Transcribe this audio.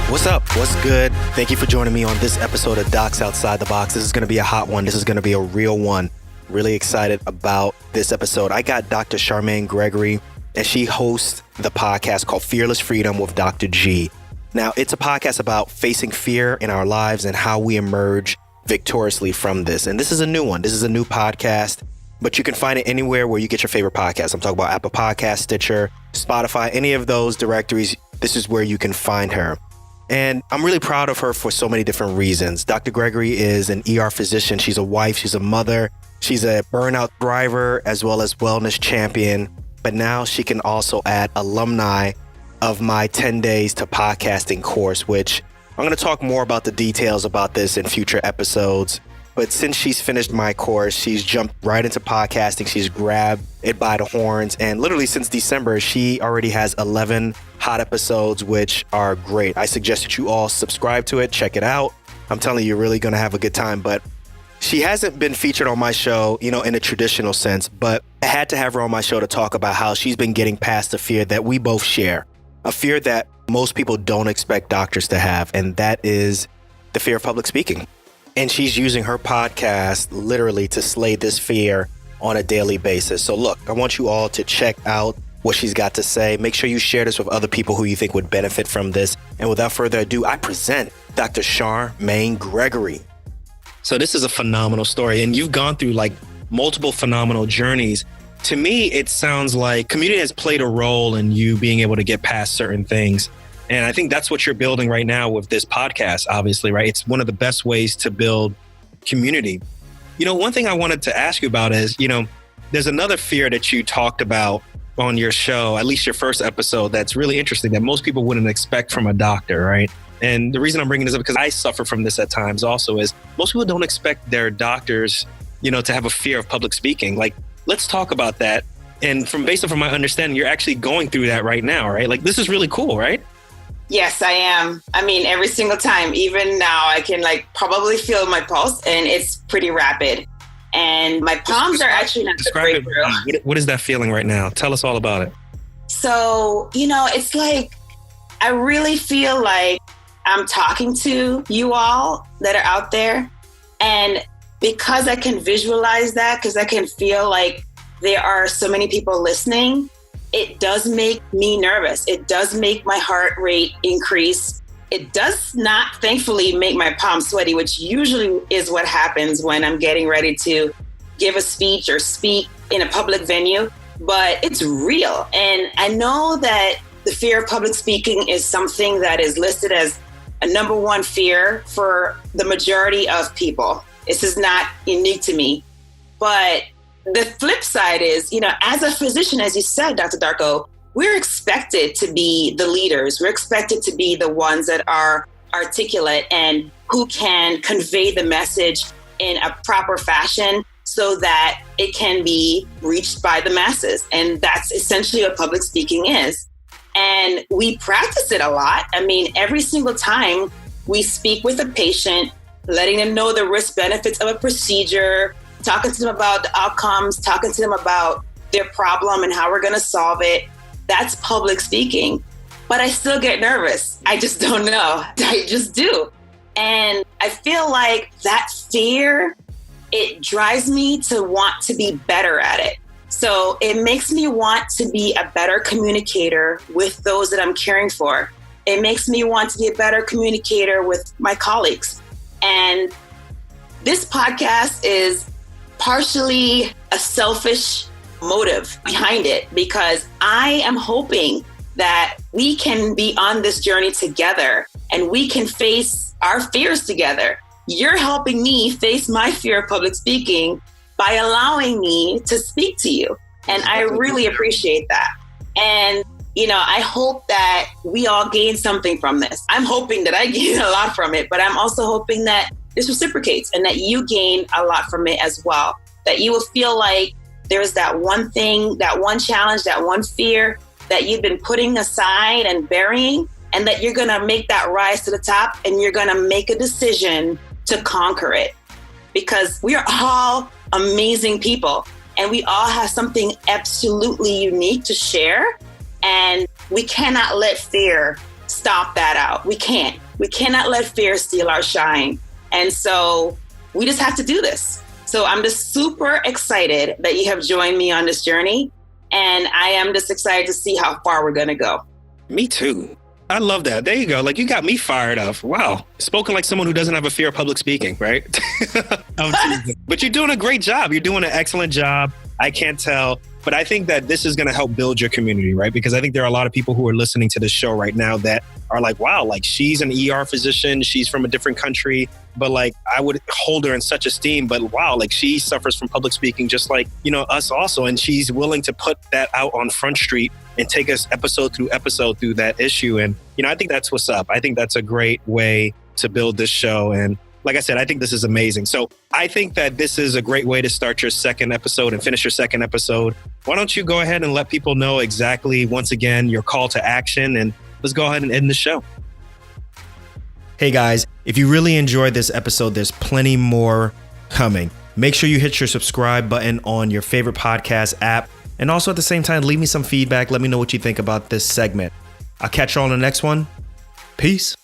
What's up? What's good? Thank you for joining me on this episode of Docs Outside the Box. This is going to be a hot one. This is going to be a real one. Really excited about this episode. I got Dr. Charmaine Gregory, and she hosts the podcast called Fearless Freedom with Dr. G. Now, it's a podcast about facing fear in our lives and how we emerge victoriously from this. And this is a new one. This is a new podcast, but you can find it anywhere where you get your favorite podcast. I'm talking about Apple Podcasts, Stitcher, Spotify, any of those directories. This is where you can find her. And I'm really proud of her for so many different reasons. Dr. Gregory is an ER physician. She's a wife. She's a mother. She's a burnout thriver as well as wellness champion. But now she can also add alumni of my 10 Days to Podcasting course, which I'm going to talk more about the details about this in future episodes. But since she's finished my course, she's jumped right into podcasting. She's grabbed it by the horns. And literally since December, she already has 11 hot episodes, which are great. I suggest that you all subscribe to it. Check it out. I'm telling you, you're really going to have a good time. But she hasn't been featured on my show, in a traditional sense. But I had to have her on my show to talk about how she's been getting past the fear that we both share. A fear that most people don't expect doctors to have. And that is the fear of public speaking. And she's using her podcast literally to slay this fear on a daily basis. So look, I want you all to check out what she's got to say. Make sure you share this with other people who you think would benefit from this. And without further ado, I present Dr. Charmaine Gregory. So this is a phenomenal story. And you've gone through multiple phenomenal journeys. To me, it sounds like community has played a role in you being able to get past certain things. And I think that's what you're building right now with this podcast, obviously, right? It's one of the best ways to build community. One thing I wanted to ask you about is, there's another fear that you talked about on your show, at least your first episode, that's really interesting that most people wouldn't expect from a doctor, right? And the reason I'm bringing this up, because I suffer from this at times also, is most people don't expect their doctors, to have a fear of public speaking. Let's talk about that. And based on my understanding, you're actually going through that right now, right? This is really cool, right? Yes, I am. Every single time, even now, I can probably feel my pulse, and it's pretty rapid. And my palms are actually not the breakthrough. What is that feeling right now? Tell us all about it. So, it's I really feel like I'm talking to you all that are out there. And because I can visualize that, because I can feel like there are so many people listening, it does make me nervous. It does make my heart rate increase. It does not, thankfully, make my palms sweaty, which usually is what happens when I'm getting ready to give a speech or speak in a public venue. But it's real. And I know that the fear of public speaking is something that is listed as a number one fear for the majority of people. This is not unique to me. But the flip side is, as a physician, as you said, Dr. Darko, we're expected to be the leaders. We're expected to be the ones that are articulate and who can convey the message in a proper fashion so that it can be reached by the masses. And that's essentially what public speaking is. And we practice it a lot. Every single time we speak with a patient, letting them know the risk benefits of a procedure, talking to them about the outcomes, talking to them about their problem and how we're going to solve it. That's public speaking. But I still get nervous. I just don't know. I just do. And I feel like that fear, it drives me to want to be better at it. So it makes me want to be a better communicator with those that I'm caring for. It makes me want to be a better communicator with my colleagues. And this podcast is partially a selfish motive behind it, because I am hoping that we can be on this journey together and we can face our fears together. You're helping me face my fear of public speaking by allowing me to speak to you. And I really appreciate that. And, I hope that we all gain something from this. I'm hoping that I gain a lot from it, but I'm also hoping that this reciprocates and that you gain a lot from it as well. That you will feel like there's that one thing, that one challenge, that one fear that you've been putting aside and burying, and that you're going to make that rise to the top and you're going to make a decision to conquer it. Because we are all amazing people and we all have something absolutely unique to share. And we cannot let fear stomp that out. We can't. We cannot let fear steal our shine. And so we just have to do this. So I'm just super excited that you have joined me on this journey. And I am just excited to see how far we're going to go. Me too. I love that. There you go. Like, you got me fired up. Wow. Spoken like someone who doesn't have a fear of public speaking, right? But you're doing a great job. You're doing an excellent job. I can't tell. But I think that this is going to help build your community, right? Because I think there are a lot of people who are listening to this show right now that are like, wow, like, she's an ER physician. She's from a different country. But like, I would hold her in such esteem. But wow, like, she suffers from public speaking just like, you know, us also. And she's willing to put that out on Front Street and take us episode through that issue. And, you know, I think that's what's up. I think that's a great way to build this show. And like I said, I think this is amazing. So I think that this is a great way to start your second episode and finish your second episode. Why don't you go ahead and let people know exactly, once again, your call to action, and let's go ahead and end the show. Hey guys, if you really enjoyed this episode, there's plenty more coming. Make sure you hit your subscribe button on your favorite podcast app. And also at the same time, leave me some feedback. Let me know what you think about this segment. I'll catch you all on the next one. Peace.